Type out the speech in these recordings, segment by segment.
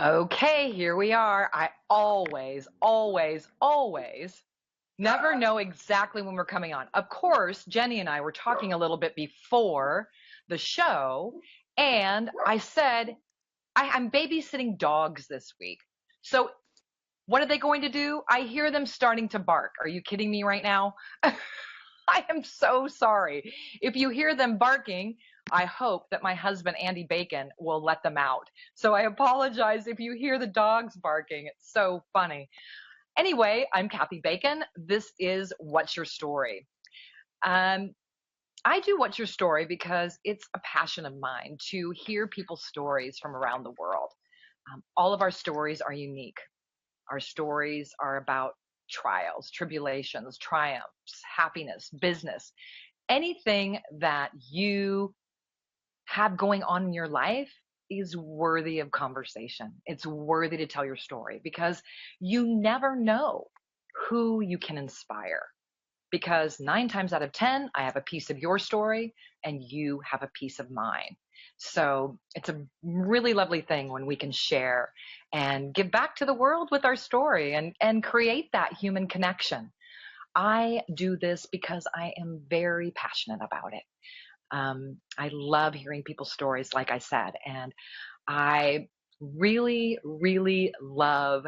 Okay, here we are. I always never know exactly when we're coming on. Of course, Jenny and I were talking a little bit before the show, and I said, I'm babysitting dogs this week. So, what are they going to do? I hear them starting to bark. Are you kidding me right now? I am so sorry. If you hear them barking, I hope that my husband, Andy Bacon, will let them out. So I apologize if you hear the dogs barking. It's so funny. Anyway, I'm Kathy Bacon. This is What's Your Story? Um, I do What's Your Story because it's a passion of mine to hear people's stories from around the world. All of our stories are unique. Our stories are about trials, tribulations, triumphs, happiness, business, anything that you have going on in your life is worthy of conversation. It's worthy to tell your story because you never know who you can inspire. Because 9 times out of 10, I have a piece of your story and you have a piece of mine. So it's a really lovely thing when we can share and give back to the world with our story and create that human connection. I do this because I am very passionate about it. I love hearing people's stories, like I said, and I really love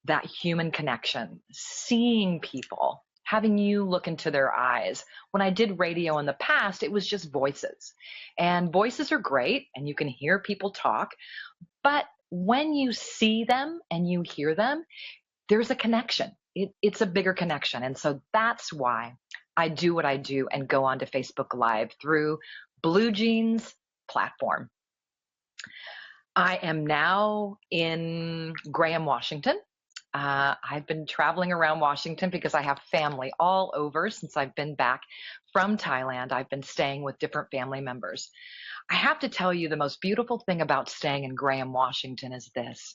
that human connection, seeing people, having you look into their eyes. When I did radio in the past, it was just voices, and voices are great, and you can hear people talk, but when you see them and you hear them, there's a connection. It's a bigger connection. And so that's why I do what I do and go on to Facebook Live through Blue Jeans platform. I am now in Graham, Washington. I've been traveling around Washington because I have family all over since I've been back from Thailand. I've been staying with different family members. I have to tell you, the most beautiful thing about staying in Graham, Washington is this: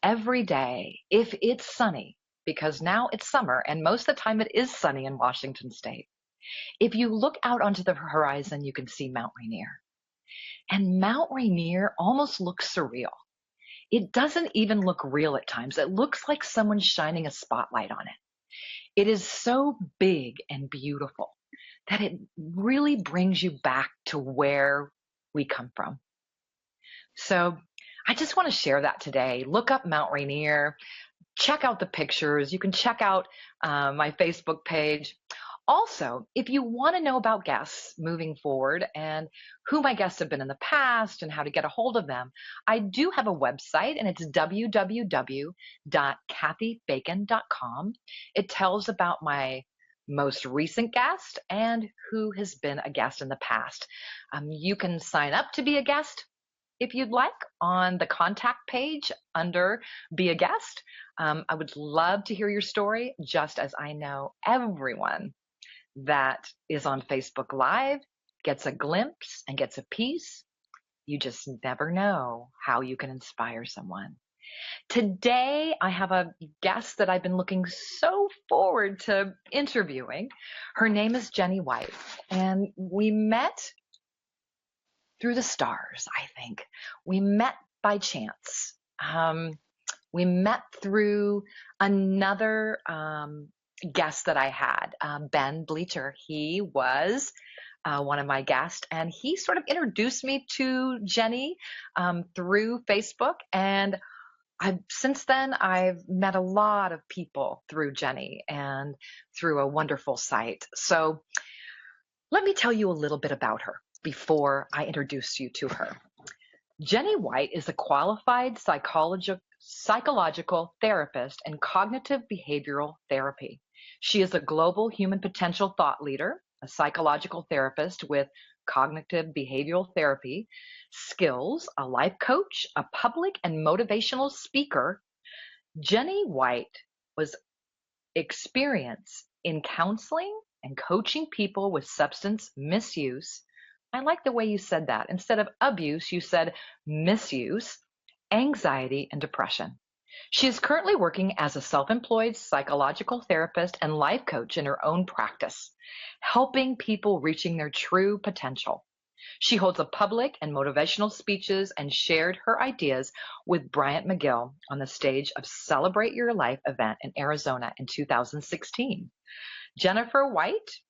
every day, if it's sunny, because now it's summer and most of the time it is sunny in Washington state. If you look out onto the horizon, you can see Mount Rainier. And Mount Rainier almost looks surreal. It doesn't even look real at times. It looks like someone's shining a spotlight on it. It is so big and beautiful that it really brings you back to where we come from. So I just want to share that today. Look up Mount Rainier. Check out the pictures. You can check out my Facebook page. Also, if you want to know about guests moving forward and who my guests have been in the past and how to get a hold of them, I do have a website, and it's www.kathybacon.com. It tells about my most recent guest and who has been a guest in the past. You can sign up to be a guest if you'd like on the contact page under Be a Guest. I would love to hear your story, just as I know everyone that is on Facebook Live gets a glimpse and gets a piece. You just never know how you can inspire someone. Today, I have a guest that I've been looking so forward to interviewing. Her name is Jenny White, and we met through the stars, I think. We met by chance. We met through another guest that I had, Ben Bleacher. He was one of my guests, and he sort of introduced me to Jenny through Facebook. And since then, I've met a lot of people through Jenny and through a wonderful site. So let me tell you a little bit about her before I introduce you to her. Jenny White is a qualified psychological therapist in cognitive behavioral therapy. She is a global human potential thought leader, a psychological therapist with cognitive behavioral therapy skills, a life coach, a public and motivational speaker. Jenny White was experienced in counseling and coaching people with substance misuse. I like the way you said that. Instead of abuse, you said misuse, anxiety, and depression. She is currently working as a self-employed psychological therapist and life coach in her own practice, helping people reaching their true potential. She holds a public and motivational speeches and shared her ideas with Bryant McGill on the stage of Celebrate Your Life event in Arizona in 2016. Jennifer White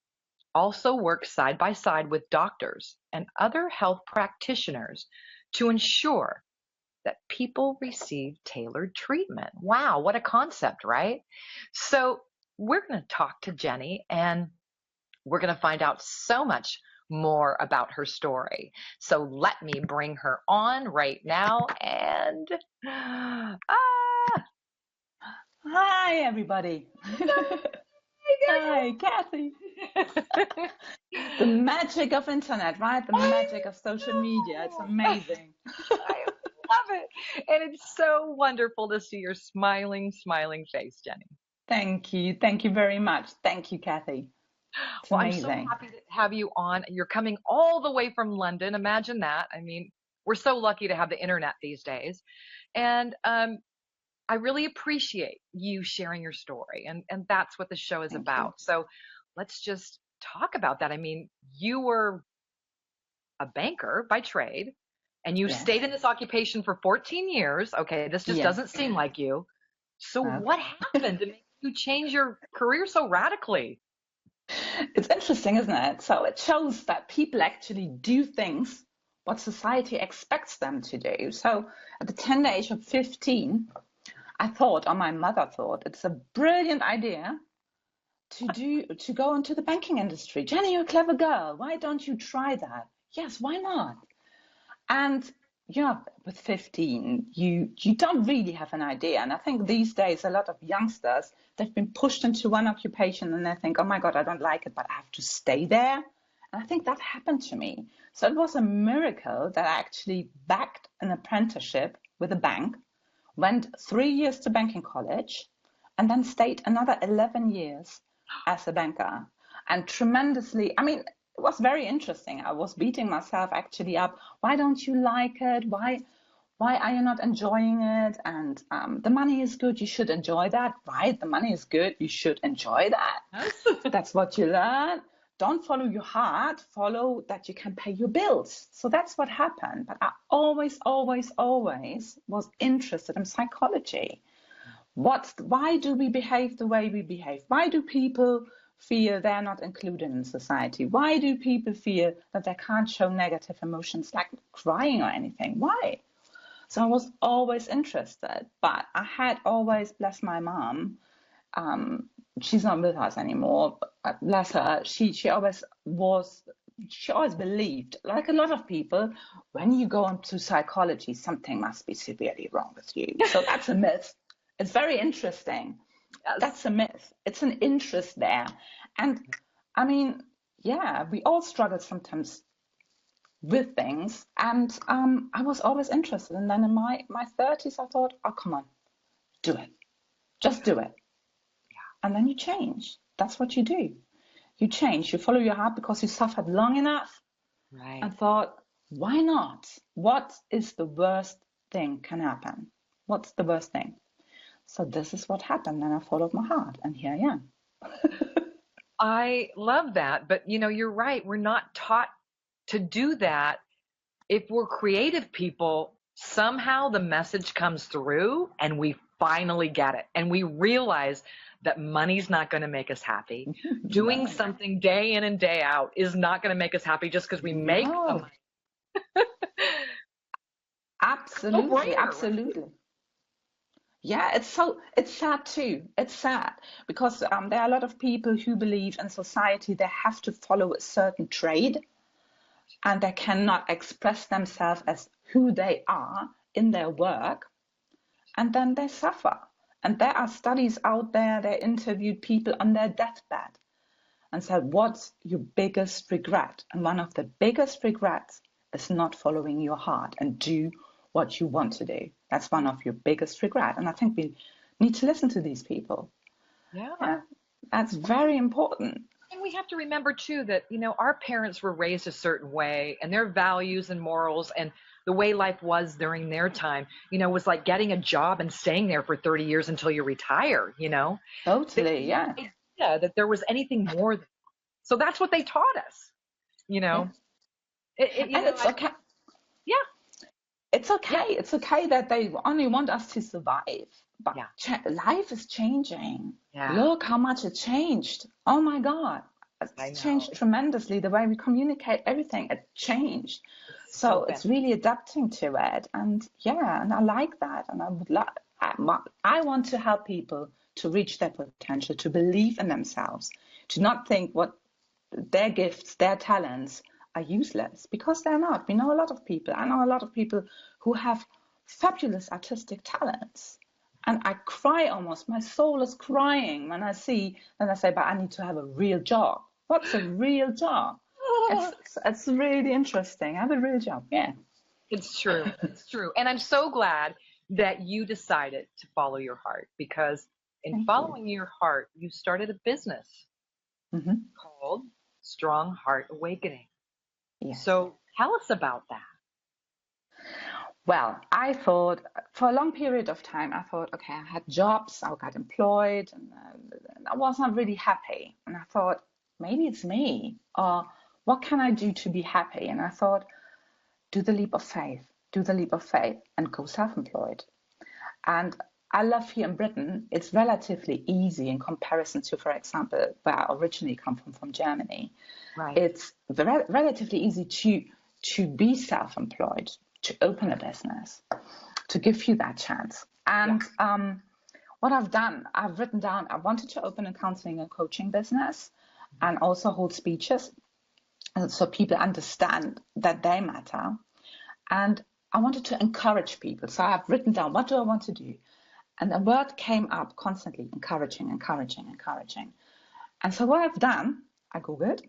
also works side by side with doctors and other health practitioners to ensure that people receive tailored treatment. Wow, what a concept, right? So, we're going to talk to Jenny and we're going to find out so much more about her story. So, let me bring her on right now and Hi, everybody. Hi, Kathy. The magic of internet, right? The magic of social media. It's amazing. I love it. And it's so wonderful to see your smiling, smiling face, Jenny. Thank you. Thank you very much. Thank you, Kathy. It's Well, I'm so amazing. happy to have you on. You're coming all the way from London. Imagine that. I mean, we're so lucky to have the internet these days. And I really appreciate you sharing your story. And that's what the show is Thank you. about. So let's just talk about that. I mean, you were a banker by trade and you Yes. stayed in this occupation for 14 years. Okay, this just Yes. doesn't seem like you. So No. what happened to make you change your career so radically? It's interesting, isn't it? So it shows that people actually do things what society expects them to do. So at the tender age of 15, I thought, or my mother thought, it's a brilliant idea to go into the banking industry. Jenny, you're a clever girl. Why don't you try that? Yes, why not? And with 15, you don't really have an idea. And I think these days a lot of youngsters, they've been pushed into one occupation and they think, oh my God, I don't like it, but I have to stay there. And I think that happened to me. So it was a miracle that I actually backed an apprenticeship with a bank, went 3 years to banking college, and then stayed another 11 years as a banker. And tremendously, I mean, it was very interesting. I was beating myself actually up. Why don't you like it? Why are you not enjoying it? And the money is good. You should enjoy that, right? The money is good. You should enjoy that. That's what you learn. Don't follow your heart. Follow that you can pay your bills. So that's what happened. But I always, always, always was interested in psychology. Why do we behave the way we behave? Why do people feel they're not included in society? Why do people feel that they can't show negative emotions like crying or anything? Why? So I was always interested, but I had always, bless my mom, she's not with us anymore, but bless her, she always was, she always believed, like a lot of people, when you go into psychology, something must be severely wrong with you. So that's a myth. It's very interesting. Yes. That's a myth. It's an interest there. And I mean, yeah, we all struggle sometimes with things. And I was always interested. And then in my 30s, I thought, oh, come on, do it. Just do it. And then you change. That's what you do. You change. You follow your heart because you suffered long enough Right. and thought, why not? What is the worst thing can happen? What's the worst thing? So this is what happened, and I followed my heart, and here I am. I love that. But you're right. We're not taught to do that. If we're creative people, somehow the message comes through and we finally get it. And we realize that money's not going to make us happy. Doing No. something day in and day out is not going to make us happy just because we make the No, money. absolutely, absolutely. Yeah, it's sad too. It's sad because there are a lot of people who believe in society they have to follow a certain trade and they cannot express themselves as who they are in their work, and then they suffer. And there are studies out there, they interviewed people on their deathbed and said, what's your biggest regret? And one of the biggest regrets is not following your heart and do what you want to do. That's one of your biggest regrets. And I think we need to listen to these people. Yeah. That's very important. And we have to remember too that, our parents were raised a certain way and their values and morals and the way life was during their time, was like getting a job and staying there for 30 years until you retire, Totally, yeah. idea that there was anything more. So that's what they taught us, Yeah. And it's I, okay. yeah, It's yeah, okay. It's okay that they only want us to survive. But yeah, life is changing. yeah. Look how much it changed. Oh my God. I It's know. changed tremendously. The way we communicate, everything, it changed. It's so So fast. it's really adapting to it. And yeah, and I like that. And I would like, I want to help people to reach their potential, to believe in themselves, to not think what their gifts, their talents are useless, because they're not. We know a lot of people. I know a lot of people who have fabulous artistic talents. And I cry almost. My soul is crying when I see, and I say, but I need to have a real job. What's a real job? It's really interesting. I have a real job. Yeah. It's true. It's true. And I'm so glad that you decided to follow your heart, because in Thank you. following your heart, you started a business Hmm. called Strong Heart Awakening. Yes. So tell us about that. Well, I thought for a long period of time, I thought, okay, I had jobs, I got employed, and I was not really happy. And I thought, maybe it's me, or what can I do to be happy? And I thought, do the leap of faith, do the leap of faith, and go self-employed. And I love here in Britain, it's relatively easy in comparison to, for example, where I originally come from Germany. Right. It's relatively easy to be self-employed, to open a business, to give you that chance. Yeah. And what I've done, I've written down, I wanted to open a counseling and coaching business and also hold speeches so people understand that they matter. And I wanted to encourage people. So I've written down, what do I want to do? And the word came up constantly, encouraging, encouraging, encouraging. And so what I've done, I Googled,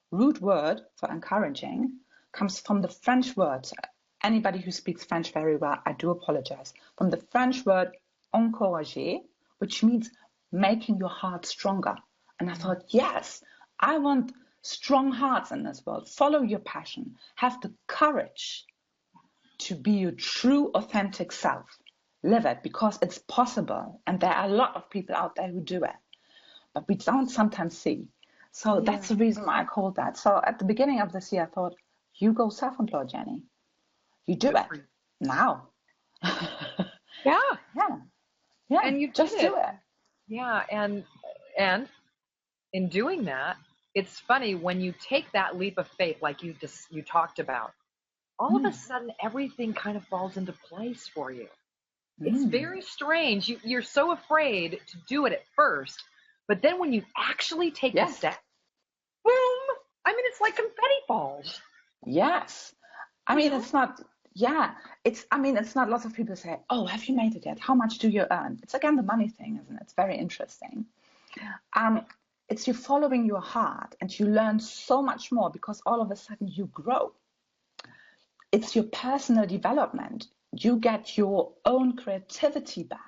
root word for encouraging comes from the French word. Anybody who speaks French very well, I do apologize. From the French word encourager, which means making your heart stronger. And I thought, yes, I want strong hearts in this world. Follow your passion. Have the courage to be your true, authentic self. Live it, because it's possible. And there are a lot of people out there who do it, but we don't sometimes see. So Yeah. that's the reason why I called that. So at the beginning of this year, I thought, you go self-employed, Jenny. You do Good it for you. now. Yeah. Yeah, yeah, And you did just do it. it. Yeah. And in doing that, it's funny when you take that leap of faith, like you talked about, all of a Mm, sudden everything kind of falls into place for you. It's mm. very strange. You're so afraid to do it at first, but then when you actually take the Yes, step, boom! I mean, it's like confetti falls. yes. I You mean, know? it's not, yeah, I mean, it's not, lots of people say, oh, have you made it yet? How much do you earn? It's again the money thing, isn't it? It's very interesting. Um, it's you following your heart, and you learn so much more because all of a sudden you grow. It's your personal development. You get your own creativity back.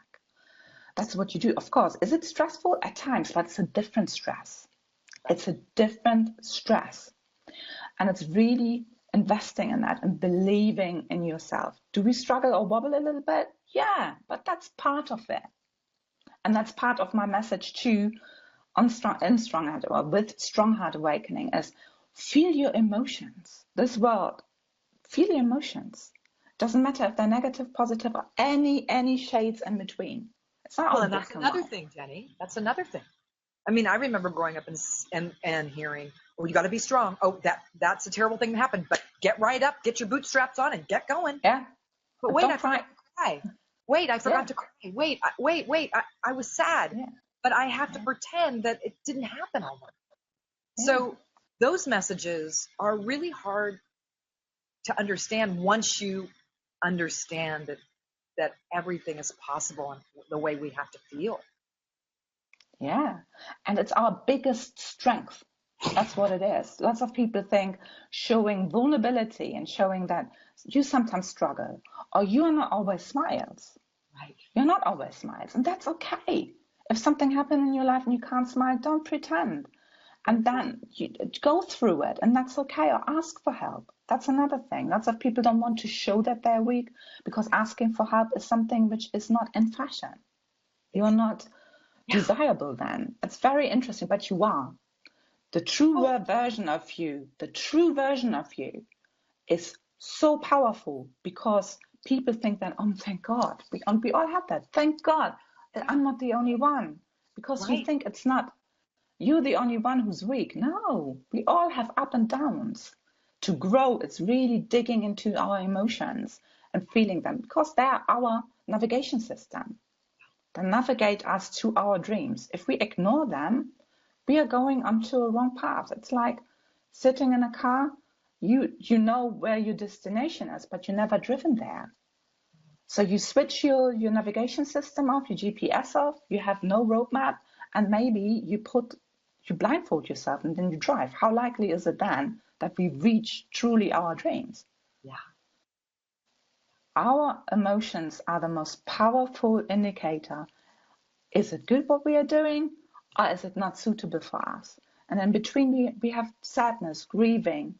That's what you do. Of course, is it stressful at times? But it's a different stress. Right. It's a different stress. And it's really investing in that and believing in yourself. Do we struggle or wobble a little bit? Yeah, but that's part of it. And that's part of my message too on Strong Heart, or with Strong Heart Awakening, is feel your emotions. This world, feel your emotions. Doesn't matter if they're negative, positive, or any shades in between. It's not Well, all and that's black and another white. thing, Jenny. That's another thing. I mean, I remember growing up and hearing, "Oh, you got to be strong. Oh, that's a terrible thing to happen. But get right up, get your bootstraps on, and get going." Yeah, But and wait, don't I cry. forgot to cry. Wait, I Yeah, forgot to cry. Wait. I was sad, yeah, but I have to yeah, pretend that it didn't happen almost. yeah, So those messages are really hard to understand once you understand that everything is possible and the way we have to feel. yeah. And it's our biggest strength. That's what it is. Lots of people think showing vulnerability and showing that you sometimes struggle or you are not always smiles. Right. You're not always smiles, and that's okay. If something happened in your life and you can't smile, don't pretend. And That's it. then you go through it, and that's okay, or ask for help. That's another thing. Lots of people don't want to show that they're weak because asking for help is something which is not in fashion. You're It's not yeah. desirable then. It's very interesting, but you are. The true Oh, version of you, the true version of you is so powerful because people think that, oh, thank God, we all have that. Thank God I'm not the only one. Because you Right. think it's not you're the only one who's weak. No, we all have up and downs. To grow, it's really digging into our emotions and feeling them because they're our navigation system. They navigate us to our dreams. If we ignore them, we are going onto a wrong path. It's like sitting in a car. You know where your destination is, but you've never driven there. So you switch your navigation system off, your GPS off, you have no roadmap, and maybe you blindfold yourself and then you drive. How likely is it then that we reach truly our dreams? Yeah. Our emotions are the most powerful indicator. Is it good what we are doing, or is it not suitable for us? And in between, we have sadness, grieving,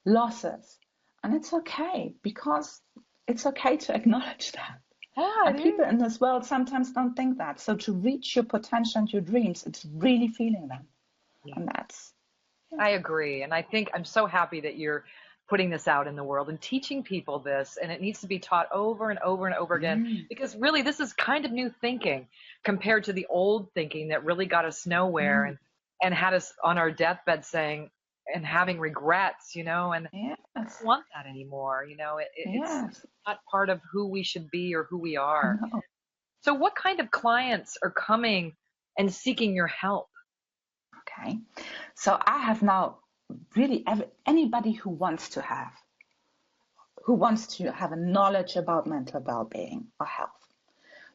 losses. And it's okay because it's okay to acknowledge that. Yeah, And it people is. in this world sometimes don't think that. So to reach your potential and your dreams, it's really feeling them. Yeah. And that's, yeah. I agree. And I think I'm so happy that you're putting this out in the world and teaching people this. And it needs to be taught over and over and over again because really this is kind of new thinking compared to the old thinking that really got us nowhere and had us on our deathbed saying and having regrets, and I don't Yes, want that anymore. It's yes, not part of who we should be or who we I are. know. So what kind of clients are coming and seeking your help? Okay. So I have now really anybody who wants to have a knowledge about mental well-being or health.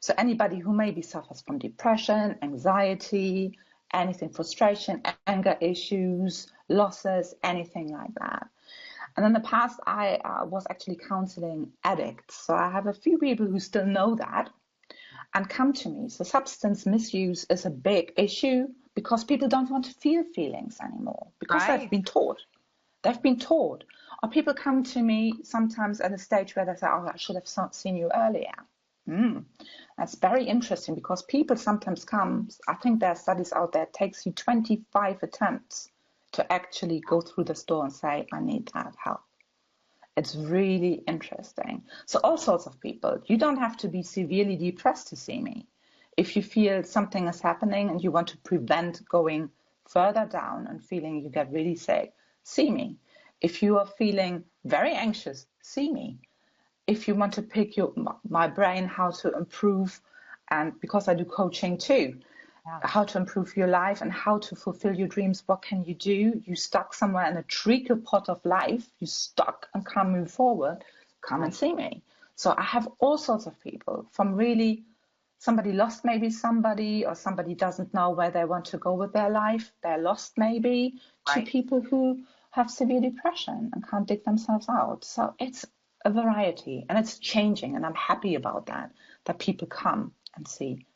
So anybody who maybe suffers from depression, anxiety, anything, frustration, anger issues, losses, anything like that. And in the past, I was actually counseling addicts. So I have a few people who still know that and come to me. So substance misuse is a big issue because people don't want to feel feelings anymore because they've Right. been taught. They've been taught. Or people come to me sometimes at a stage where they say, oh, I should have seen you earlier. That's very interesting because people sometimes come, I think there are studies out there, it takes you 25 attempts to actually go through the door and say, I need that help. It's really interesting. So all sorts of people. You don't have to be severely depressed to see me. If you feel something is happening and you want to prevent going further down and feeling you get really sick, see me. If you are feeling very anxious, see me. If you want to pick my brain how to improve, and because I do coaching too, Yeah. how to improve your life and how to fulfill your dreams. What can you do? You stuck somewhere in a treacle pot of life, you stuck and can't move forward, come and Right. see me. So I have all sorts of people, from really somebody lost maybe somebody, or somebody doesn't know where they want to go with their life, they're lost maybe, to Right. people who have severe depression and can't dig themselves out. So it's a variety and it's changing, and I'm happy about that people come and see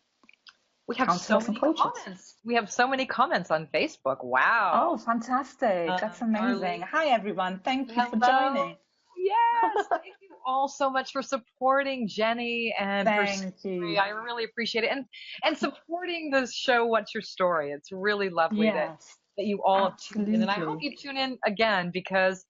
We have so counselors and many coaches. comments. We have so many comments on Facebook. Oh, Wow. fantastic. That's amazing. Darlene, Hi, everyone. Thank you for hello. joining. Yes. Thank you all so much for supporting Jenny and her Thank story. you. I really appreciate it. And supporting the show, What's Your Story? It's really lovely Yes, that you all have tuned in. And I hope absolutely. you tune in again because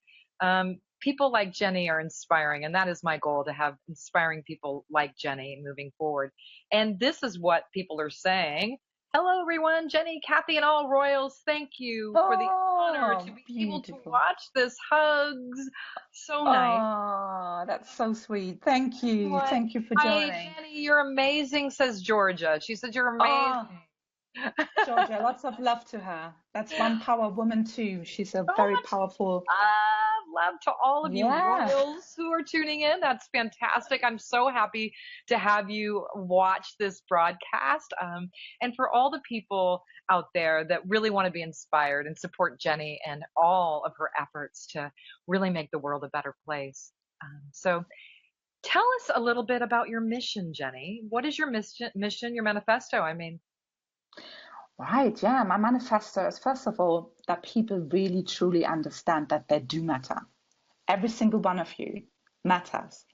people like Jenny are inspiring. And that is my goal, to have inspiring people like Jenny moving forward. And this is what people are saying. Hello, everyone. Jenny, Kathy, and all Royals, thank you for the honor to Oh, be able to beautiful. watch this. Hugs. So nice. Oh, that's so sweet. Thank you. What? Thank you for Hi, joining. Jenny. You're amazing, says Georgia. She said you're Oh, amazing. Georgia, lots of love to her. That's one power woman too. She's a So very much powerful. love to all of you Yeah. royals who are tuning in. That's fantastic. I'm so happy to have you watch this broadcast. And for all the people out there that really want to be inspired and support Jenny and all of her efforts to really make the world a better place. So tell us a little bit about your mission, Jenny. What is your mission, your manifesto? I mean, Right, yeah. My manifesto is, first of all, that people really truly understand that they do matter. Every single one of you matters.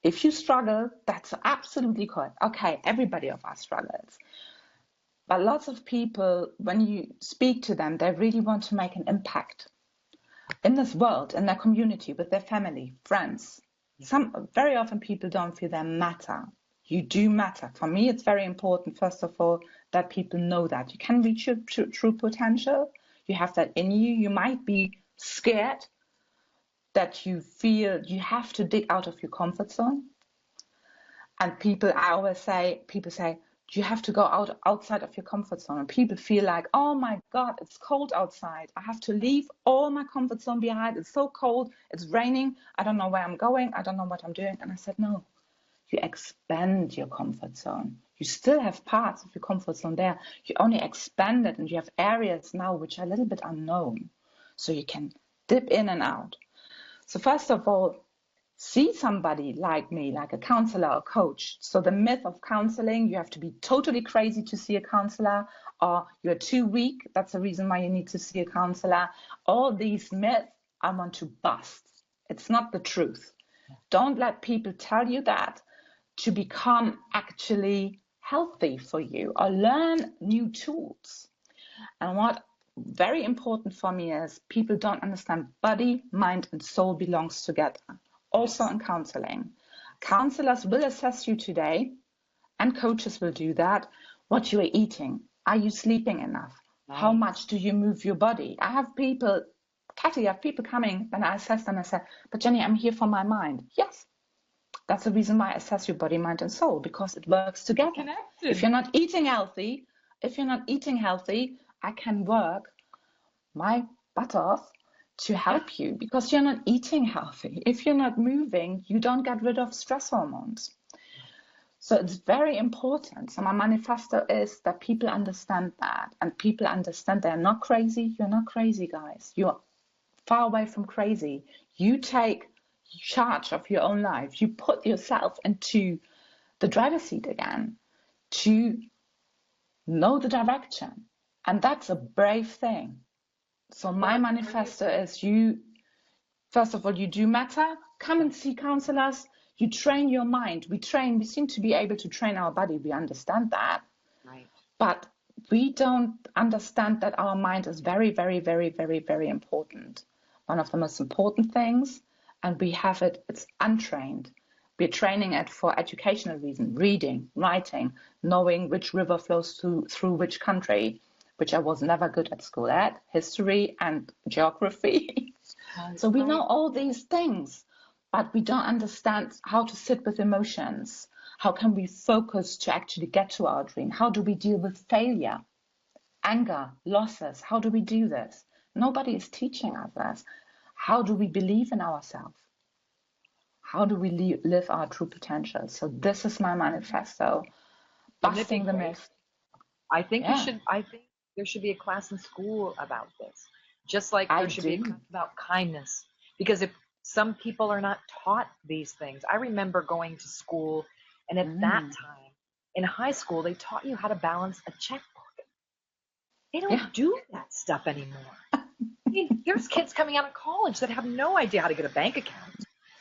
If you struggle, that's absolutely correct. Okay, everybody of us struggles. But lots of people, when you speak to them, they really want to make an impact. in this world, in their community, with their family, friends. Very often people don't feel they matter. You do matter. For me, it's very important, first of all, that people know that you can reach your true potential. You have that in you. You might be scared that you feel you have to dig out of your comfort zone. And people say, you have to go outside of your comfort zone. And people feel like, oh my God, it's cold outside. I have to leave all my comfort zone behind. It's so cold. It's raining. I don't know where I'm going. I don't know what I'm doing. And I said, no, you expand your comfort zone. You still have parts of your comfort zone there. You only expand it, and you have areas now which are a little bit unknown. So you can dip in and out. So first of all, see somebody like me, like a counselor or coach. So the myth of counseling, you have to be totally crazy to see a counselor, or you're too weak. That's the reason why you need to see a counselor. All these myths I want to bust. It's not the truth. Don't let people tell you that to become actually healthy for you or learn new tools. And what very important for me is people don't understand body, mind, and soul belongs together. Also in counseling. Counselors will assess you today, and coaches will do that, what you are eating. Are you sleeping enough? Nice. How much do you move your body? I have people, Kathy, I have people coming, and I assess them and say, but Jenny, I'm here for my mind. Yes, that's the reason why I assess your body, mind, and soul, because it works together. Connected. If you're not eating healthy, I can work my butt off to help you, because you're not eating healthy. If you're not moving, you don't get rid of stress hormones. So it's very important. So my manifesto is that people understand that, and people understand they're not crazy. You're not crazy, guys. You're far away from crazy. You take charge of your own life. You put yourself into the driver's seat again to know the direction. And that's a brave thing. So my manifesto is first of all, you do matter. Come and see counselors. You train your mind. We seem to be able to train our body. We understand that. Right. But we don't understand that our mind is very, very, very, very, very important. One of the most important things. And we have it's untrained. We're training it for educational reasons, reading, writing, knowing which river flows through which country, which I was never good at school at, history and geography. So we know all these things, but we don't understand how to sit with emotions. How can we focus to actually get to our dream? How do we deal with failure, anger, losses? How do we do this? Nobody is teaching us this. How do we believe in ourselves? How do we live our true potential? So this is my manifesto, busting the myth. I think there should be a class in school about this, just like there should be a class about kindness, because if some people are not taught these things. I remember going to school, and at that time in high school, they taught you how to balance a checkbook. They don't do that stuff anymore. I mean, there's kids coming out of college that have no idea how to get a bank account.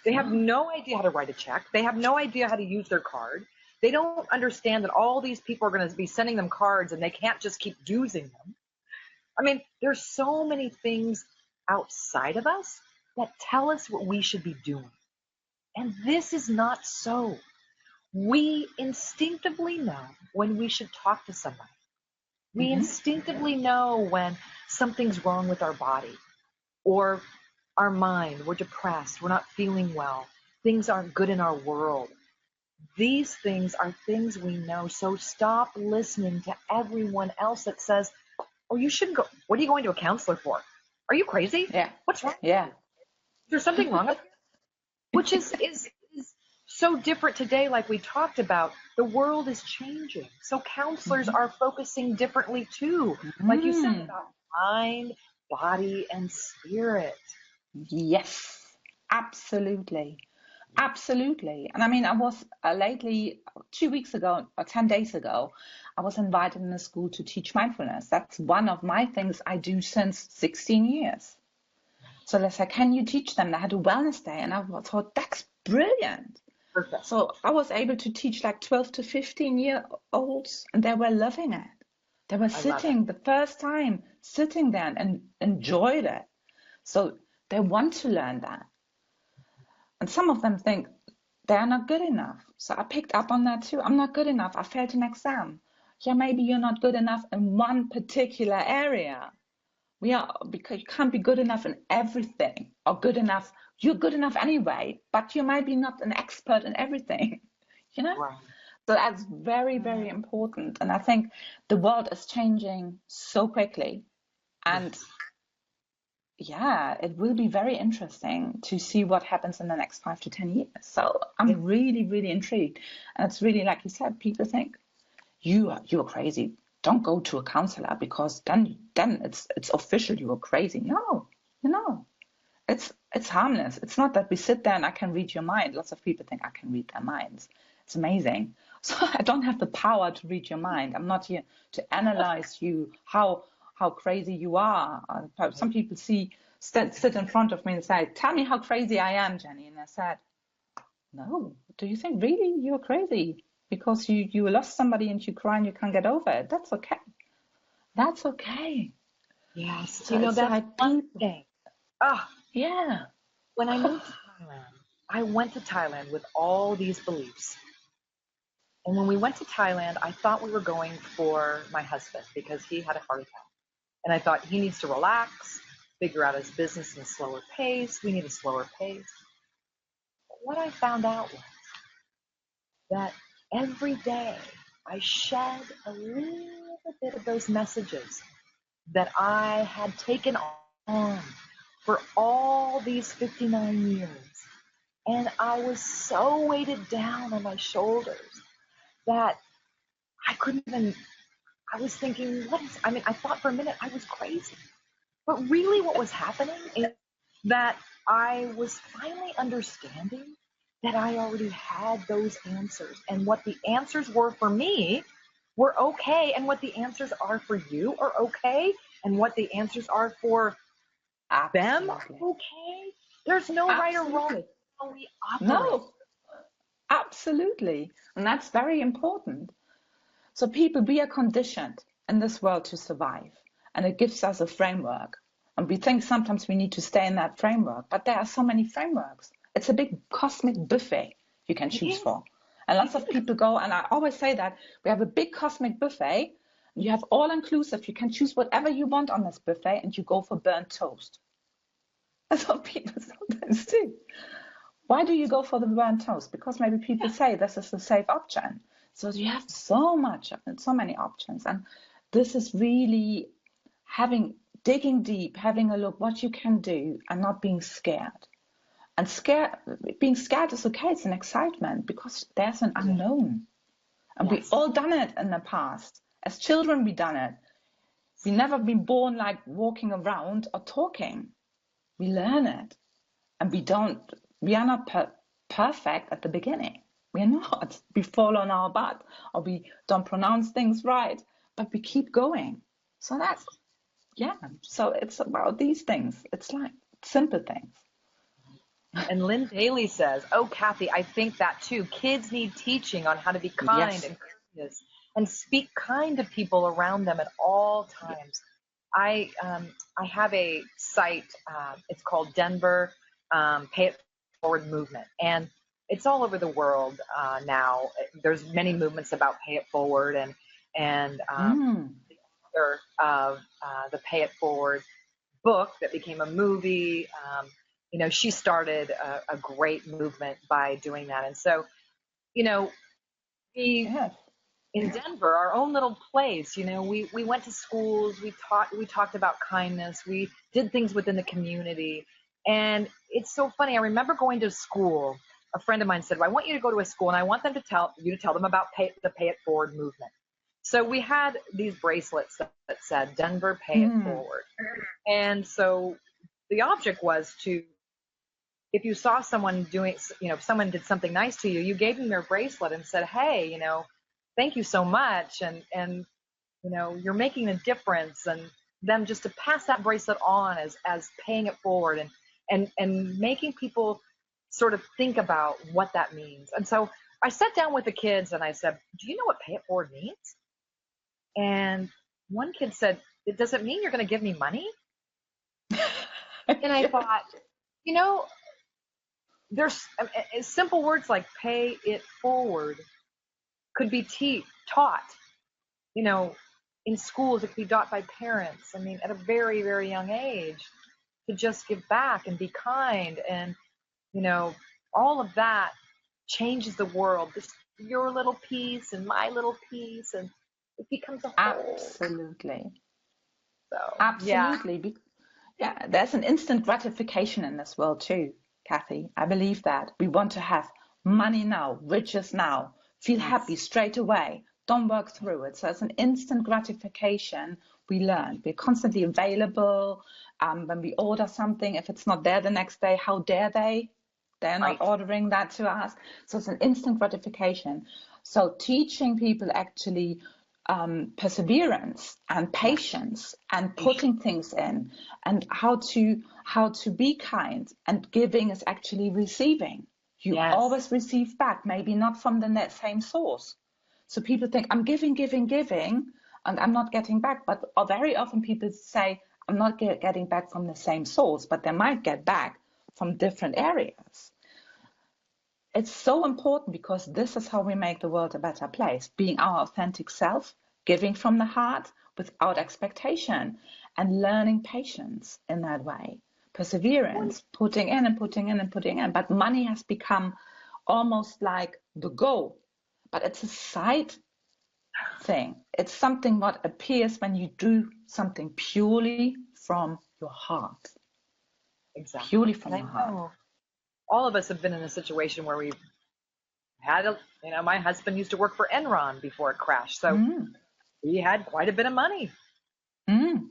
They have no idea how to write a check. They have no idea how to use their card. They don't understand that all these people are going to be sending them cards and they can't just keep using them. I mean, there's so many things outside of us that tell us what we should be doing. And this is not so. We instinctively know when we should talk to somebody. We instinctively know when something's wrong with our body or our mind. We're depressed. We're not feeling well. Things aren't good in our world. These things are things we know. So stop listening to everyone else that says, oh, you shouldn't go. What are you going to a counselor for? Are you crazy? Yeah. What's wrong? Yeah. Is there something wrong with you? Which is so different today, like we talked about. The world is changing. So counselors are focusing differently too. Like you said, about mind, body, and spirit. Yes, absolutely. Absolutely. And I mean, I was lately, 2 weeks ago or 10 days ago, I was invited in a school to teach mindfulness. That's one of my things I do since 16 years. So they said, can you teach them? They had a wellness day. And I thought, that's brilliant. Perfect. So I was able to teach like 12 to 15-year-olds, and they were loving it. They were sitting the first time, sitting there and enjoyed it. So They want to learn that. And some of them think they're not good enough. So I picked up on that too. I'm not good enough. I failed an exam. Yeah, maybe you're not good enough in one particular area. Because you can't be good enough in everything or good enough. You're good enough anyway, but you might be not an expert in everything, you know? Right. So that's very, very important. And I think the world is changing so quickly. And Yes. yeah, it will be very interesting to see what happens in the next 5 to 10 years. So Yeah. I'm really, really intrigued. And it's really, like you said, people think you're crazy. Don't go to a counselor because then it's official you're crazy. No, it's harmless. It's not that we sit there and I can read your mind. Lots of people think I can read their minds. It's amazing. So I don't have the power to read your mind. I'm not here to analyze you, how crazy you are. Some people sit in front of me and say, "Tell me how crazy I am, Jenny." And I said, "No. Do you think really you're crazy because you lost somebody and you cry and you can't get over it? That's okay. That's okay." Yes. So it's That's like one people, thing. Ah, yeah. when I moved to Thailand, I went to Thailand with all these beliefs. And when we went to Thailand, I thought we were going for my husband because he had a heart attack. And I thought he needs to relax, figure out his business in a slower pace. We need a slower pace. But what I found out was that every day I shed a little bit of those messages that I had taken on for all these 59 years. And I was so weighted down on my shoulders that I couldn't even, I was thinking, I thought for a minute I was crazy. But really, what was happening is that I was finally understanding that I already had those answers. And what the answers were for me were okay. And what the answers are for you are okay. And what the answers are for them are Absolutely. okay. There's no right or wrong. Absolutely. How we operate. No, absolutely. And that's very important. So people, we are conditioned in this world to survive, and it gives us a framework. And we think sometimes we need to stay in that framework, but there are so many frameworks. It's a big cosmic buffet you can It choose is. for. And lots of people go, and I always say that we have a big cosmic buffet. You have all inclusive. You can choose whatever you want on this buffet, and you go for burnt toast. That's what people sometimes do. Why do you go for the burnt toast? Because maybe people say this is a safe option. So you have so many options. And this is really digging deep, having a look what you can do and not being scared. And being scared is okay. It's an excitement because there's an unknown. And we Yes. all done it in the past. As children, we done it. We never been born like walking around or talking. We learn it. And we are not perfect at the beginning. We're not. We fall on our butt or we don't pronounce things right, but we keep going. So so it's about these things. It's like simple things. And Lynn Daly says, "Oh, Kathy, I think that too. Kids need teaching on how to be kind Yes. and courteous and speak kind to people around them at all times." I have a site. It's called Denver Pay It Forward Movement, and it's all over the world now. There's many movements about Pay It Forward, and Mm. the author of the Pay It Forward book that became a movie. She started a great movement by doing that. And so, you know, we Yes. in Denver, our own little place, we went to schools, we talked about kindness, we did things within the community. And it's so funny. I remember going to school. A friend of mine said, well, I want you to go to a school and I want them to tell them about the Pay It Forward movement. So we had these bracelets that said Denver Pay It Mm. Forward. And so the object was to, if you saw someone doing, if someone did something nice to you, you gave them their bracelet and said, hey, thank you so much. And you're making a difference, and them just to pass that bracelet on as paying it forward and making people sort of think about what that means. And so I sat down with the kids and I said, do you know what pay it forward means? And one kid said, it doesn't mean you're going to give me money. And I thought, you know, there's simple words like pay it forward could be taught, you know, in schools. It could be taught by parents. I mean, at a very, very young age, to just give back and be kind, and you know, all of that changes the world. This your little piece and my little piece, and it becomes a whole. Absolutely. So yeah, Absolutely. Yeah, there's an instant gratification in this world too, Kathy. I believe that. We want to have money now, riches now, feel happy yes, straight away, don't work through it. So it's an instant gratification we learn. We're constantly available. When we order something, if it's not there the next day, how dare they? They're not right, ordering that to us. So it's an instant gratification. So teaching people actually perseverance and yes, patience and patient, putting things in and how to be kind, and giving is actually receiving. You yes, always receive back, maybe not from the same source. So people think I'm giving, giving, giving, and I'm not getting back. But very often people say I'm not getting back from the same source, but they might get back from different areas. It's so important because this is how we make the world a better place, being our authentic self, giving from the heart without expectation, and learning patience in that way, perseverance, putting in and putting in and putting in. But money has become almost like the goal, but it's a side thing. It's something what appears when you do something purely from your heart, purely exactly. And from I your heart. know all of us have been in a situation where we've had a, you know, my husband used to work for Enron before it crashed, so Mm, he had quite a bit of money. mm,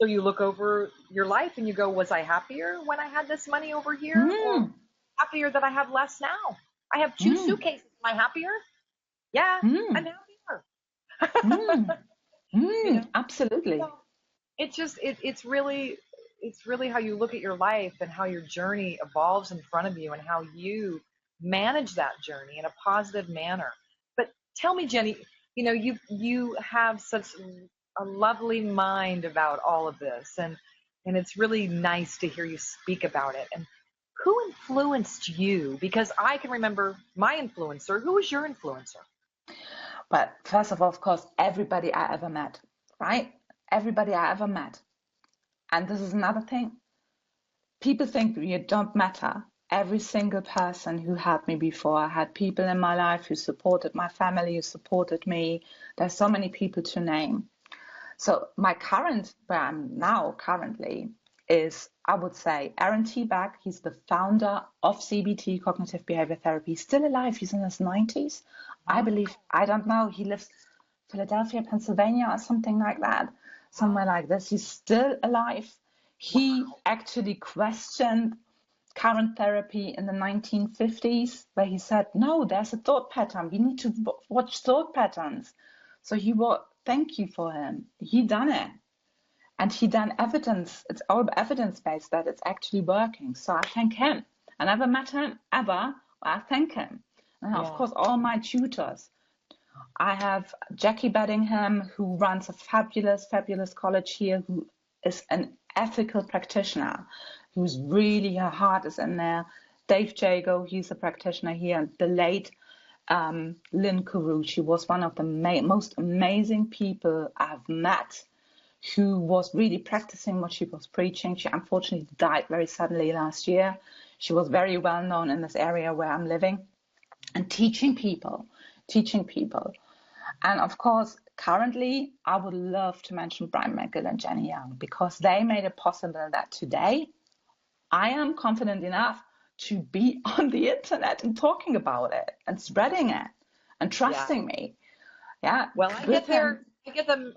So you look over your life and you go, was I happier when I had this money over here, or mm, happier that I have less now? I have two mm, suitcases. Am I happier? Yeah, I'm mm. happier. Mm, You know, absolutely. so it's really how you look at your life and how your journey evolves in front of you and how you manage that journey in a positive manner. But tell me, Jenny, you know, you have such a lovely mind about all of this, and it's really nice to hear you speak about it. And who influenced you? Because I can remember my influencer. Who was your influencer? But first of course, everybody I ever met, right? Everybody I ever met. And this is another thing. People think you don't matter. Every single person who had me before, I had people in my life who supported my family, who supported me. There's so many people to name. So my current, where I'm now currently, is, I would say, Aaron T. Beck. He's the founder of CBT, Cognitive Behavior Therapy. He's still alive. He's in his 90s. I Wow. believe, I don't know, he lives Philadelphia, Pennsylvania, or something like that, somewhere Wow. like this. He's still alive. He Wow. actually questioned current therapy in the 1950s, where he said, no, there's a thought pattern. We need to watch thought patterns. So he was, thank you for him. He done it. And he done evidence. It's all evidence based that it's actually working. So I thank him. I never met him ever, but I thank him. And of Yeah. course, all my tutors. I have Jackie Bedingham, who runs a fabulous, fabulous college here, who is an ethical practitioner, who's really, her heart is in there. Dave Jago, he's a practitioner here. And the late Lynn Carew, she was one of the most amazing people I've met, who was really practicing what she was preaching. She unfortunately died very suddenly last year. She was very well known in this area where I'm living, and teaching people. And of course, currently, I would love to mention Brian McGill and Jenny Young, because they made it possible that today I am confident enough to be on the internet and talking about it and spreading it and Yeah. trusting me. Yeah, Well, I with get him.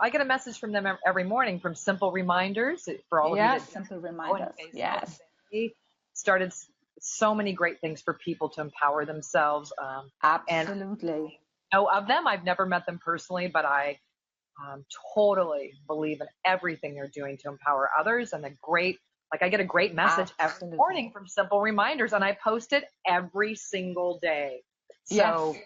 I get a message from them every morning from Simple Reminders for all of you that Yes, don't simple know, in reminders. Facebook. Yes, They started so many great things for people to empower themselves. And absolutely. I know of them. I've never met them personally, but I totally believe in everything they're doing to empower others. And like I get a great message every Absolutely. morning from Simple Reminders, and I post it every single day. Yes. So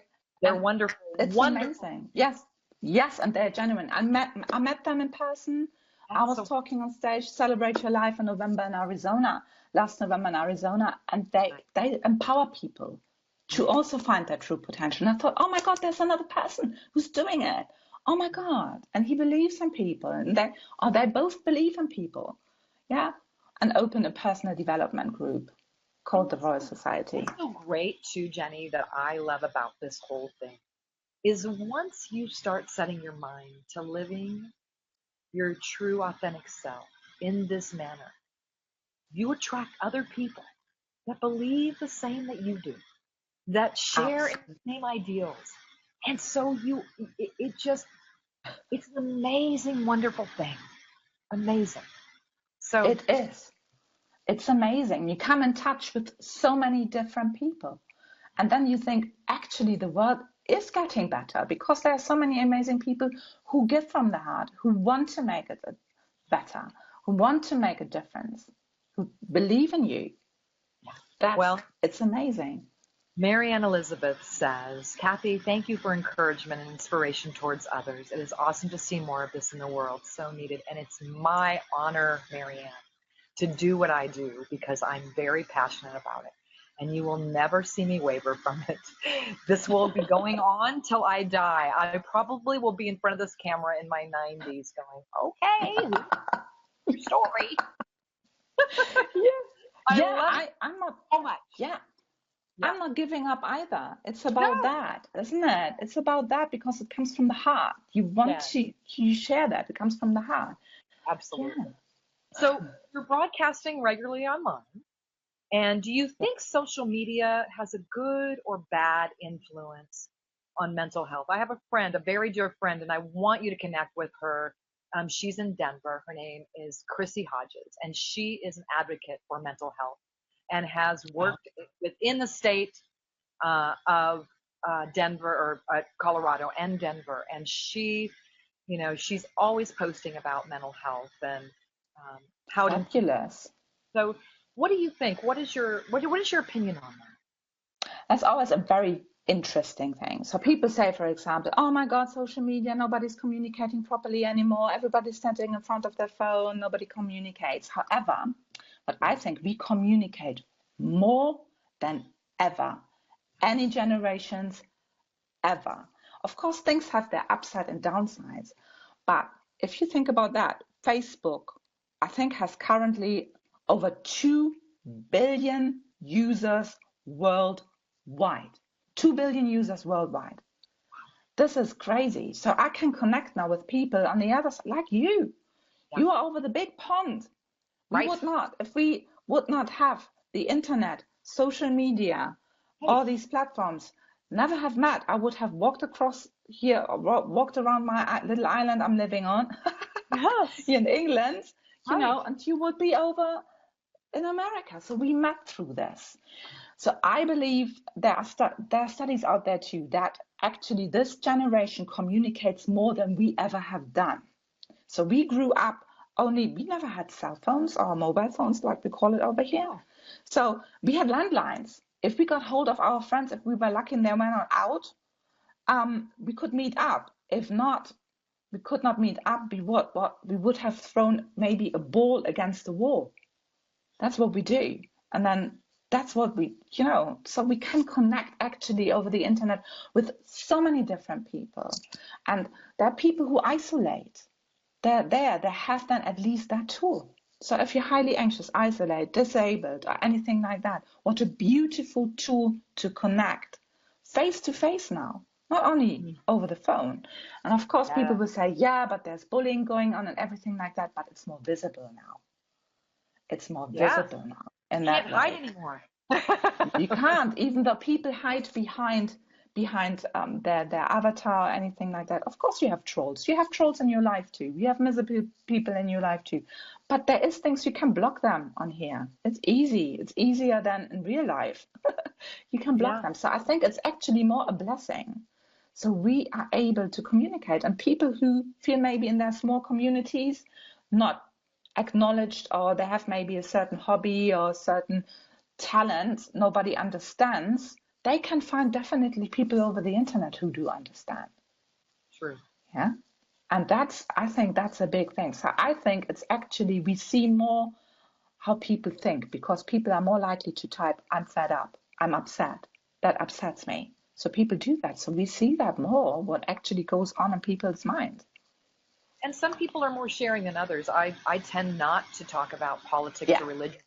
they're And wonderful, it's wonderful. amazing. Yes. Yes, and they're genuine. I met them in person. I That's was so talking on stage, Celebrate Your Life in November in Arizona, last November in Arizona, and nice. they empower people to Mm, also find their true potential. And I thought, oh my God, there's another person who's doing it. Oh my mm. God. And he believes in people, and they both believe in people. Yeah. And open a personal development group And called the Royal Society. what's so great too, Jenny, that I love about this whole thing is once you start setting your mind to living your true authentic self in this manner, you attract other people that believe the same that you do, that share in Absolutely. the same ideals. And so it just, it's an amazing, wonderful thing. Amazing. So, It is. It's amazing. You come in touch with so many different people. And then you think, actually, the world is getting better because there are so many amazing people who give from the heart, who want to make it better, who want to make a difference, who believe in you. well, It's amazing. Marianne Elizabeth says, Kathy, thank you for encouragement and inspiration towards others. It is awesome to see more of this in the world. So needed. And it's my honor, Marianne, to do what I do because I'm very passionate about it. And you will never see me waver from it. This will be going on till I die. I probably will be in front of this camera in my 90s going, okay, your story. Yeah. I Yeah, love it I'm not, so much. yeah, Yeah. I'm not giving up either. It's about No. that, isn't it? It's about that because it comes from the heart. You want Yeah, you share that. It comes from the heart. Yeah. absolutely. So you're broadcasting regularly online. And do you think social media has a good or bad influence on mental health? I have a friend, a very dear friend, and I want you to connect with her. She's in Denver. Her name is Chrissy Hodges, and she is an advocate for mental health and has worked within the state of Denver or Colorado and Denver. And she, she's always posting about mental health and how it. Fabulous. So, what do you think? What is your opinion on that? That's always a very interesting thing. So people say, for example, oh my God, social media, nobody's communicating properly anymore. Everybody's standing in front of their phone. Nobody communicates. However, but I think we communicate more than ever, any generations ever. Of course, things have their upside and downsides. But if you think about that, Facebook, I think, has currently over 2 billion users worldwide. 2 billion users worldwide. This is crazy. So I can connect now with people on the other side, like you. Yeah, You are over the big pond. We right. would not, if we would not have the internet, social media, Right. all these platforms, never have met. I would have walked across here or walked around my little island I'm living on Yes. here in England, Right. and you would be over in America. So we met through this. So I believe there are studies out there too that actually this generation communicates more than we ever have done. So we grew up we never had cell phones or mobile phones like we call it over here. Oh, So we had landlines. If we got hold of our friends, if we were lucky and they were not out, we could meet up. If not, we could not meet up. We would have thrown maybe a ball against the wall. That's what we do. And then that's what so we can connect actually over the internet with so many different people. And there are people who isolate. They're there, they have then at least that tool. So if you're highly anxious, isolated, disabled, or anything like that, what a beautiful tool to connect face to face now, not only over the phone. And of course, people yeah. will say, yeah, but there's bullying going on and everything like that, but it's more visible now. It's more Yeah. visible now in Can't that hide way. anymore. You can't, even though people hide behind their avatar or anything like that. Of course, you have trolls. You have trolls in your life too. You have miserable people in your life too. But there is things you can block them on here. It's easy. It's easier than in real life. You can block Yeah. them. So I think it's actually more a blessing. So we are able to communicate, and people who feel maybe in their small communities not acknowledged, or they have maybe a certain hobby or a certain talent nobody understands, they can find definitely people over the internet who do understand. True. Yeah. And I think that's a big thing. So I think it's actually, we see more how people think, because people are more likely to type, I'm fed up, I'm upset, that upsets me. So people do that. So we see that more, what actually goes on in people's minds. And some people are more sharing than others. I tend not to talk about politics Yeah, or religion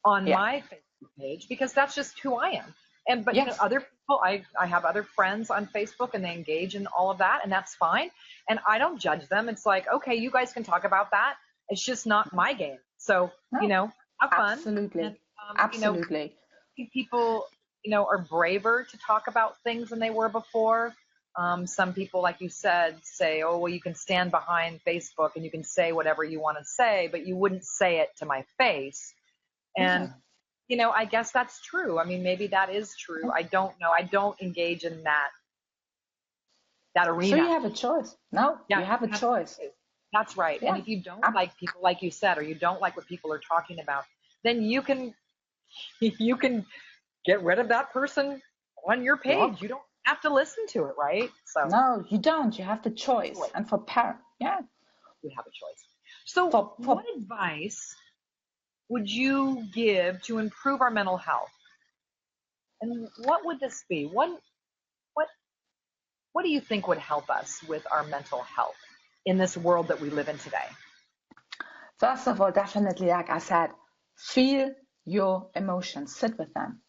on yeah, my Facebook page because that's just who I am. And but yes, other people, I have other friends on Facebook and they engage in all of that, and that's fine. And I don't judge them. It's like, okay, you guys can talk about that. It's just not my game. So, no, have fun. And absolutely, I absolutely. think people, are braver to talk about things than they were before. Some people, like you said, say, oh, well, you can stand behind Facebook and you can say whatever you want to say, but you wouldn't say it to my face. And Yeah. I guess that's true. I mean, maybe that is true. I don't know. I don't engage in that So you arena. have a choice. No, Yeah, you have a you have choice. to. That's right. And Yeah, if you don't ab- like people, like you said, or you don't like what people are talking about, then you can you can get rid of that person on your page. You block. don't have to listen to it, right? So No, you don't. You have the choice. choice. And for parent, yeah, We have a choice. So, what for advice would you give to improve our mental health? And what would this be? What what do you think would help us with our mental health in this world that we live in today? first of all, definitely, like I said, feel your emotions. Sit with them.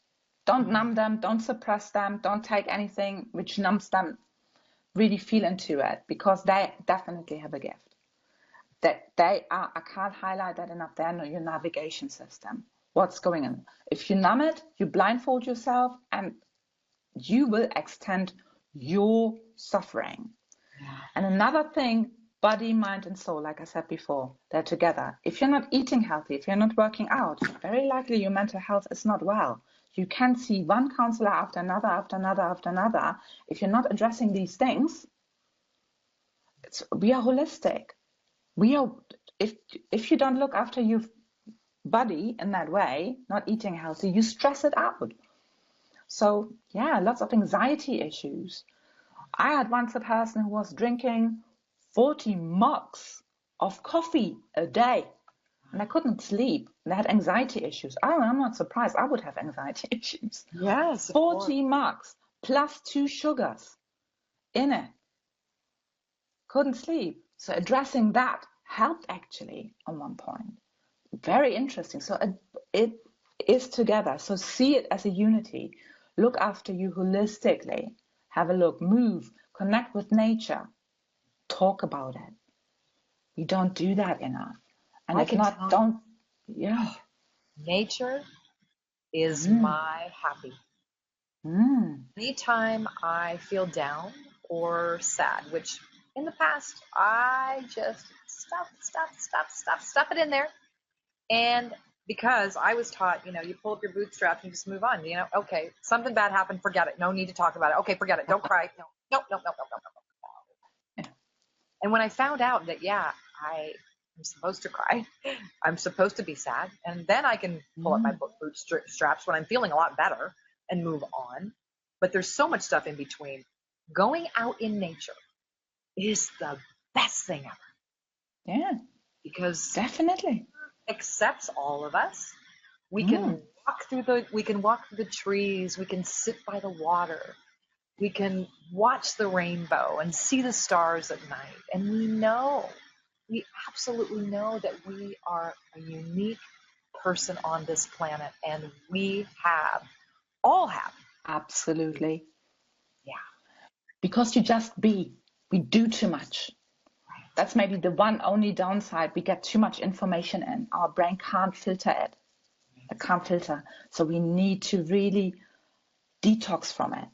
Don't Mm. numb them. Don't suppress them. Don't take anything which numbs them. Really feel into it, because they definitely have a gift. That they are, I can't highlight that enough. They're your navigation system. What's going on? If you numb it, you blindfold yourself, and you will extend your suffering. Yeah. And another thing, body, mind, and soul, like I said before, they're together. If you're not eating healthy, if you're not working out, very likely your mental health is not well. You can see one counselor after another, after another, after another. If you're not addressing these things, we are holistic. We are, if if you don't look after your body in that way, not eating healthy, you stress it out. So yeah, lots of anxiety issues. I had once a person who was drinking 40 mugs of coffee a day, and I couldn't sleep. And they had anxiety issues. Oh, I'm not surprised. I would have anxiety issues. Yes, of course. 40 mugs plus two sugars in it. Couldn't sleep. So addressing that helped actually on one point. Very interesting. So it is together. So see it as a unity. Look after you holistically. Have a look, move, connect with nature, talk about it. We don't do that enough. And I if can not, tell you, don't, yeah. nature is Mm, my happy. mm, Anytime I feel down or sad, which in the past I just stuff it in there. And because I was taught, you pull up your bootstraps and just move on. Okay, something bad happened, forget it. No need to talk about it. Okay, forget it. Don't cry. No, no, no, no, no, no, no. yeah. And when I found out that, yeah, I'm supposed to cry, I'm supposed to be sad, and then I can pull up my Mm, bootstraps when I'm feeling a lot better and move on. But there's so much stuff in between. Going out in nature is the best thing ever yeah, because definitely. it accepts all of us. We Mm, can walk through the trees. We can sit by the water. We can watch the rainbow and see the stars at night. And we absolutely know that we are a unique person on this planet, and we all have, absolutely. yeah, Because you just be. We do too much. That's maybe the one only downside. We get too much information in. Our brain can't filter it. It can't filter. So we need to really detox from it.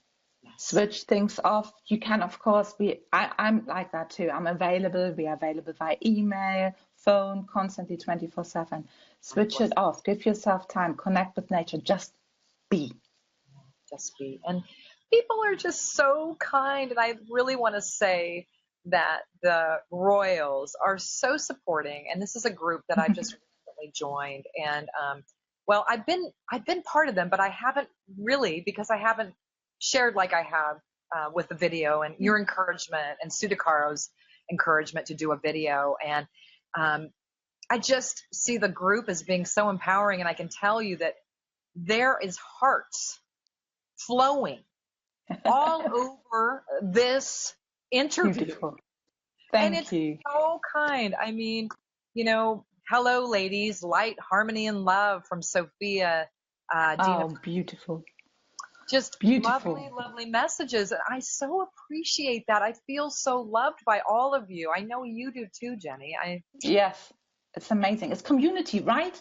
yes, Switch things off. You can, of course, I'm like that too. I'm available. We are available via email, phone, constantly 24/7. Switch 24/7. it off. Give yourself time. Connect with nature. Just be. Just be. And people are just so kind. And I really want to say that the Royals are so supporting. And this is a group that I've just recently joined. And well, I've been part of them, but I haven't really because I haven't shared like I have with the video and your encouragement and Sudacaro's. encouragement to do a video. And I just see the group as being so empowering. And I can tell you that there is hearts flowing all over this interview. Beautiful. And Thank it's you. so kind. I mean, hello, ladies, light, harmony, and love from Sophia, Dina. Oh, beautiful. Just Beautiful. lovely, lovely messages. And I so appreciate that. I feel so loved by all of you. I know you do too, Jenny. Yes, it's amazing. It's community, right?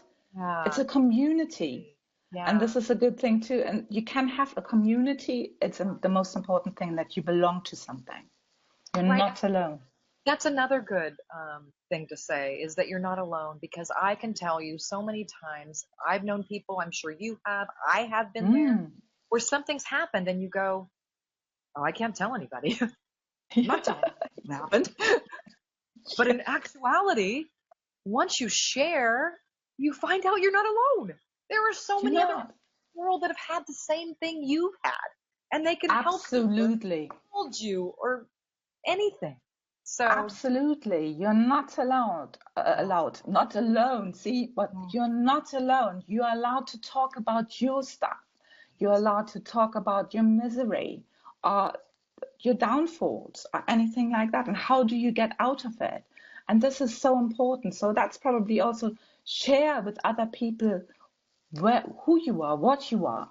It's Yeah, a community. And yeah, this is a good thing too. And you can have a community. It's the most important thing, that you belong to something. You're right. not alone. That's another good thing to say, is that you're not alone, because I can tell you so many times I've known people, I'm sure you have, I have been there, Mm. where something's happened and you go, oh, I can't tell anybody. I'm not Yeah. telling what happened. But in actuality, once you share, you find out you're not alone. There are so You're many other not. people in the world that have had the same thing you've had, and they can help you or Absolutely. hold you or anything. So, Absolutely. You're not yeah, not alone. See, but mm, you're not alone. You're allowed to talk about your stuff. You're allowed to talk about your misery, or your downfalls, or anything like that. And how do you get out of it? And this is so important. So that's probably also share with other people who you are, what you are,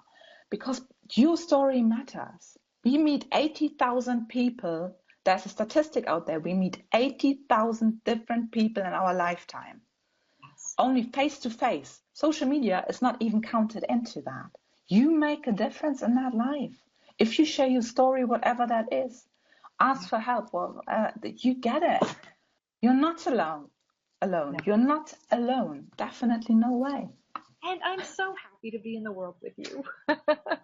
because your story matters. We meet 80,000 people. There's a statistic out there. We meet 80,000 different people in our lifetime, yes, only face to face. Social media is not even counted into that. You make a difference in that life. If you share your story, whatever that is, ask for help. Well, you get it. You're not alone. no. You're not alone. Definitely no way. And I'm so happy to be in the world with you.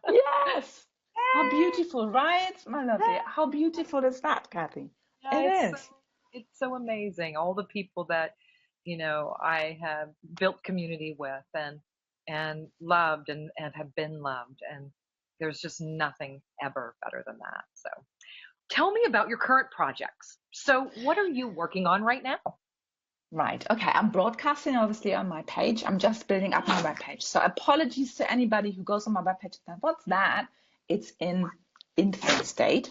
Yes. How beautiful, right, my lovely? How beautiful is that, Kathy? Yeah, It is. it's so amazing. All the people that, I have built community with and loved and have been loved. And there's just nothing ever better than that. So tell me about your current projects. So what are you working on right now? Right. Okay. I'm broadcasting obviously on my page. I'm just building up my webpage. So apologies to anybody who goes on my webpage and says, what's that? It's in infant state.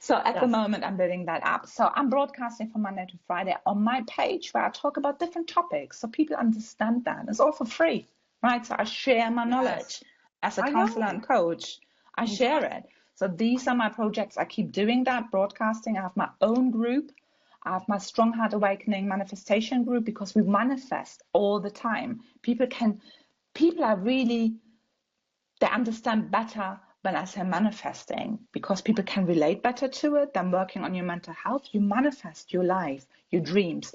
So at the Yes. moment, I'm building that up. So I'm broadcasting from Monday to Friday on my page, where I talk about different topics so people understand that. It's all for free, right? So I share my Yes. knowledge as a I counselor know. and coach. I You share talk. it. So these are my projects. I keep doing that, broadcasting. I have my own group. I have my Strong Heart Awakening manifestation group, because we manifest all the time. People are really, they understand better when I say manifesting, because people can relate better to it than working on your mental health. You manifest your life, your dreams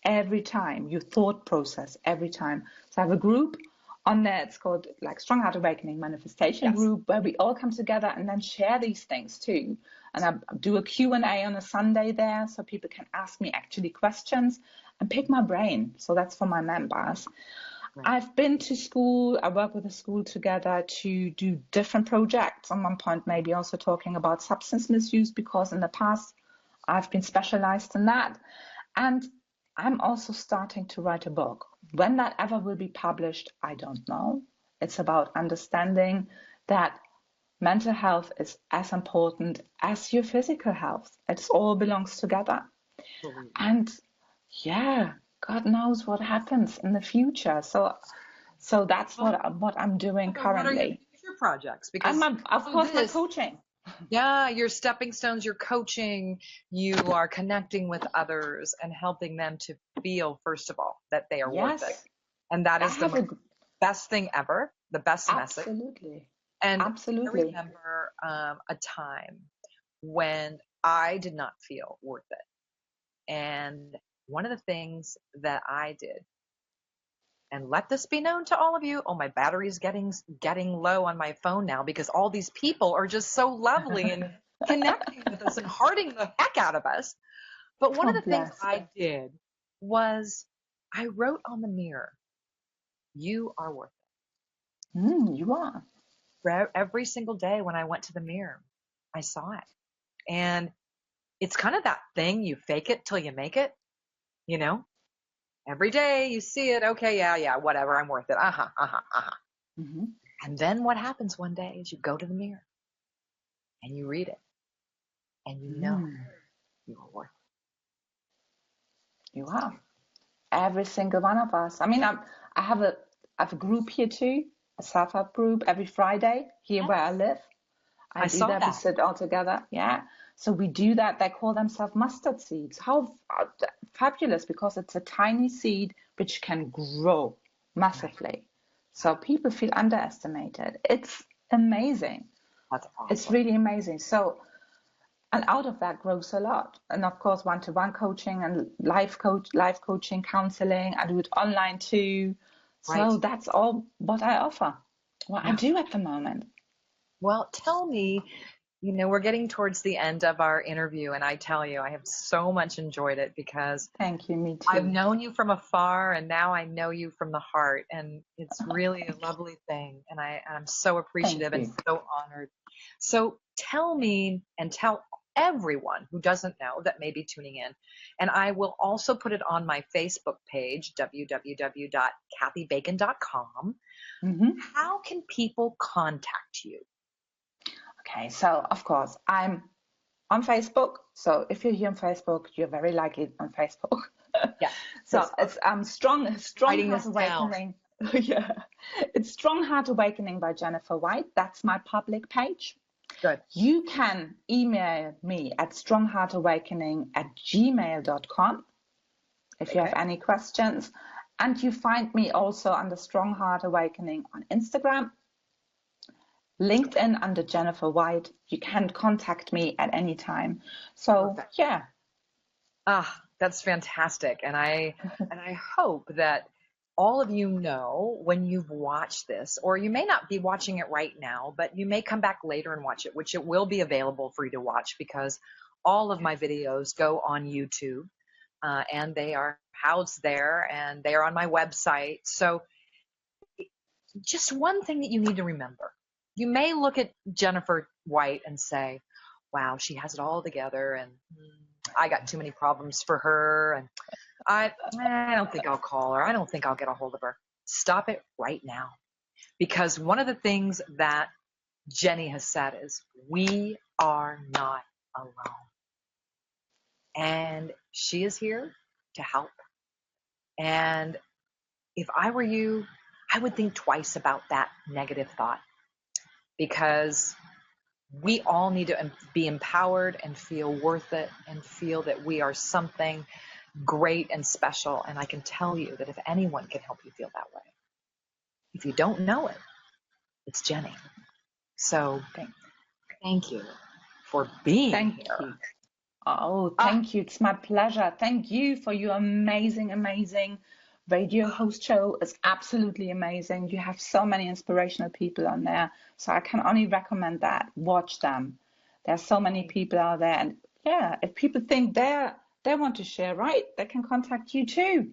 every time, your thought process every time. So I have a group on there. It's called like Strong Heart Awakening Manifestation Yes. Group, where we all come together and then share these things too. And I do a Q&A on a Sunday there, so people can ask me actually questions and pick my brain. So that's for my members. Right. I've been to school. I work with a school together to do different projects. At one point, maybe also talking about substance misuse, because in the past I've been specialized in that. And I'm also starting to write a book. When that ever will be published, I don't know. It's about understanding that mental health is as important as your physical health. It all belongs together. Absolutely. And yeah, God knows what happens in the future. So that's Well, what I'm doing so what are your currently. future projects? And Because of through course my this, coaching. yeah, your stepping stones, your coaching, you are connecting with others and helping them to feel, first of all, that they are worth it. Yes, And that I is the have a best thing ever, the best message. absolutely, And I absolutely. remember a time when I did not feel worth it. And one of the things that I did, and let this be known to all of you, oh, my battery's getting low on my phone now, because all these people are just so lovely and connecting with us and hearting the heck out of us. But one Oh, of the things bless. I did was I wrote on the mirror, you are worth You are. it. Every single day when I went to the mirror, I saw it. And it's kind of that thing, you fake it till you make it, you know? Every day you see it, okay, yeah, whatever, I'm worth it. Uh-huh, uh-huh, uh-huh. Hmm. And then what happens one day is you go to the mirror and you read it and you know Mm. you are worth You are. Every single one of us. I mean, I have a group here too, a self-help group every Friday it. here where I Yes, live. I I do saw that. We that. sit all together. Yeah. So we do that. They call themselves mustard seeds. How fabulous, because it's a tiny seed which can grow Right. massively. So people feel underestimated. It's amazing. That's It's awesome. really amazing. So, and out of that grows a lot. And of course, one-to-one coaching and life coaching, counseling. I do it online too. Right. So that's all what I offer, what I Yeah. do at the moment. Well, tell me, we're getting towards the end of our interview, and I tell you, I have so much enjoyed it because Thank you. Me I've too. known you from afar, and now I know you from the heart, and it's really a lovely thing. And I'm so Thank appreciative and you. so honored. So tell me and tell everyone who doesn't know that may be tuning in, and I will also put it on my Facebook page, www.kathybacon.com. Hmm. How can people contact you? Okay, so of course, I'm on Facebook. So if you're here on Facebook, you're very likely on Facebook. Yeah, So because it's Strong writing Heart this down. Awakening. Yeah, it's Strong Heart Awakening by Jennifer White. That's my public page. Good. You can email me at strongheartawakening@gmail.com if you have Okay. any questions. And you find me also under Strong Heart Awakening on Instagram, LinkedIn under Jennifer White. You can contact me at any time. So Perfect. yeah, Ah, that's fantastic. And I hope that all of you know when you've watched this, or you may not be watching it right now, but you may come back later and watch it, which it will be available for you to watch because all of my videos go on YouTube, and they are housed there and they are on my website. So just one thing that you need to remember. You may look at Jennifer White and say, wow, she has it all together, and I got too many problems for her, and I don't think I'll call her. I don't think I'll get a hold of her. Stop it right now. Because one of the things that Jenny has said is, we are not alone. And she is here to help. And if I were you, I would think twice about that negative thought, because we all need to be empowered and feel worth it and feel that we are something great and special. And I can tell you that if anyone can help you feel that way, if you don't know it, it's Jenny. So thank, thank you for being thank here. you. Oh, Ah, thank you. It's my pleasure. Thank you for your amazing, amazing radio host show. It's absolutely amazing. You have so many inspirational people on there. So I can only recommend that. Watch them. There are so many people out there. And yeah, if people think they want to share, right, they can contact you too.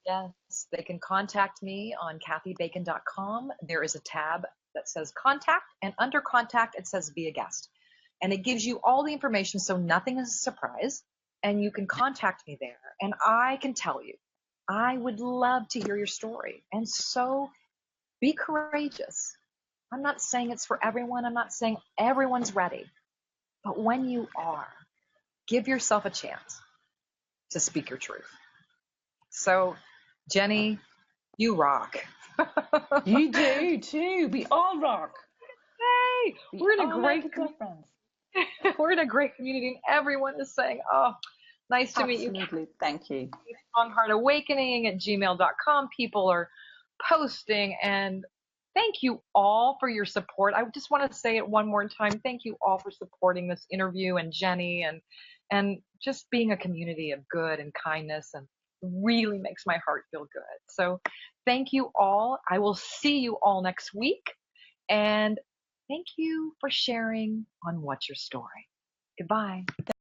yes, they can contact me on kathybacon.com. There is a tab that says contact, and under contact, it says be a guest. And it gives you all the information, so nothing is a surprise. And you can contact me there. And I can tell you, I would love to hear your story. And so be courageous. I'm not saying it's for everyone. I'm not saying everyone's ready. But when you are, give yourself a chance to speak your truth. So, Jenny, you rock. You do too. We all rock. Hey, We we're in a all make great a community. difference. We're in a great community, and everyone is saying, oh, nice to meet you. Absolutely. Thank you. Strongheartawakening at gmail.com. People are posting, and thank you all for your support. I just want to say it one more time. Thank you all for supporting this interview, and Jenny, and just being a community of good and kindness, and really makes my heart feel good. So thank you all. I will see you all next week. And thank you for sharing on What's Your Story. Goodbye.